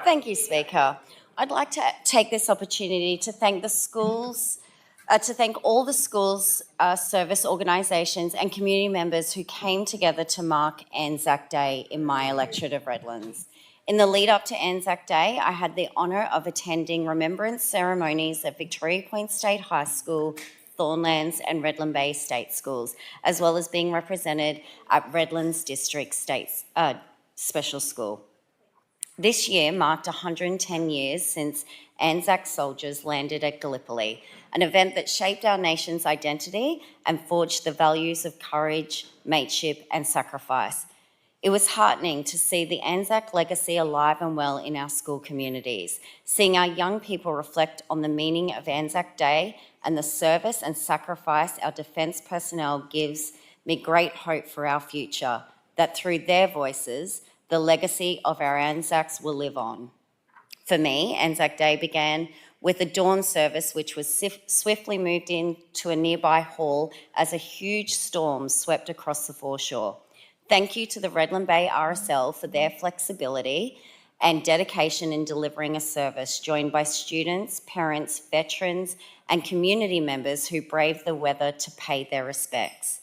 Thank you, Speaker. I'd like to take this opportunity to thank the schools, to thank all the schools, service organisations and community members who came together to mark Anzac Day in my electorate of Redlands. In the lead up to Anzac Day, I had the honour of attending remembrance ceremonies at Victoria Point State High School, Thornlands and Redland Bay State Schools, as well as being represented at Redlands District Special School. This year marked 110 years since Anzac soldiers landed at Gallipoli, an event that shaped our nation's identity and forged the values of courage, mateship and sacrifice. It was heartening to see the Anzac legacy alive and well in our school communities, seeing our young people reflect on the meaning of Anzac Day and the service and sacrifice our defence personnel gives me great hope for our future, that through their voices, the legacy of our Anzacs will live on. For me, Anzac Day began with a dawn service which was swiftly moved into a nearby hall as a huge storm swept across the foreshore. Thank you to the Redland Bay RSL for their flexibility and dedication in delivering a service, joined by students, parents, veterans and community members who braved the weather to pay their respects.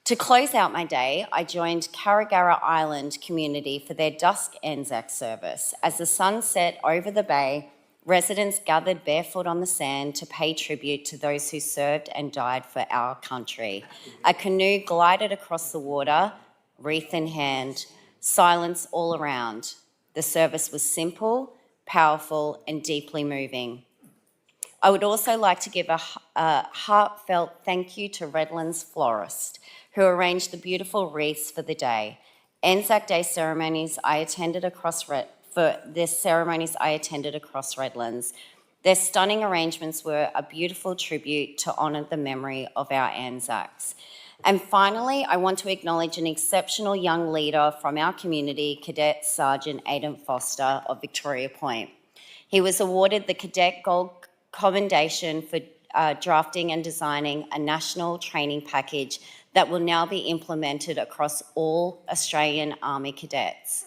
To close out my day, I joined Carragara Island community for their dusk Anzac service. As the sun set over the bay, residents gathered barefoot on the sand to pay tribute to those who served and died for our country. A canoe glided across the water, wreath in hand, silence all around. The service was simple, powerful and deeply moving. I would also like to give a heartfelt thank you to Redlands florist, who arranged the beautiful wreaths for the day. Anzac Day ceremonies I attended across Redlands. Their stunning arrangements were a beautiful tribute to honour the memory of our Anzacs. And finally, I want to acknowledge an exceptional young leader from our community, Cadet Sergeant Aidan Foster of Victoria Point. He was awarded the Cadet Gold Commendation for drafting and designing a national training package that will now be implemented across all Australian Army cadets.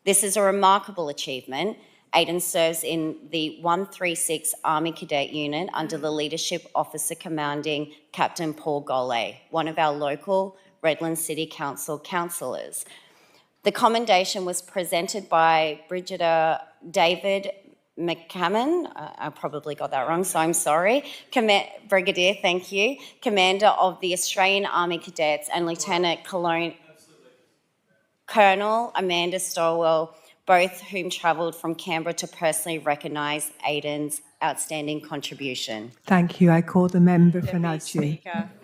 This is a remarkable achievement. Aidan serves in the 136 Army Cadet Unit under the leadership Officer Commanding Captain Paul Golay, one of our local Redlands City Council councillors. The commendation was presented by Brigadier David McCammon, I probably got that wrong, so I'm sorry. Brigadier, thank you. Commander of the Australian Army Cadets and Lieutenant Colonel Amanda Stowell, both whom travelled from Canberra to personally recognise Aidan's outstanding contribution. Thank you. I call the member for Nudgee.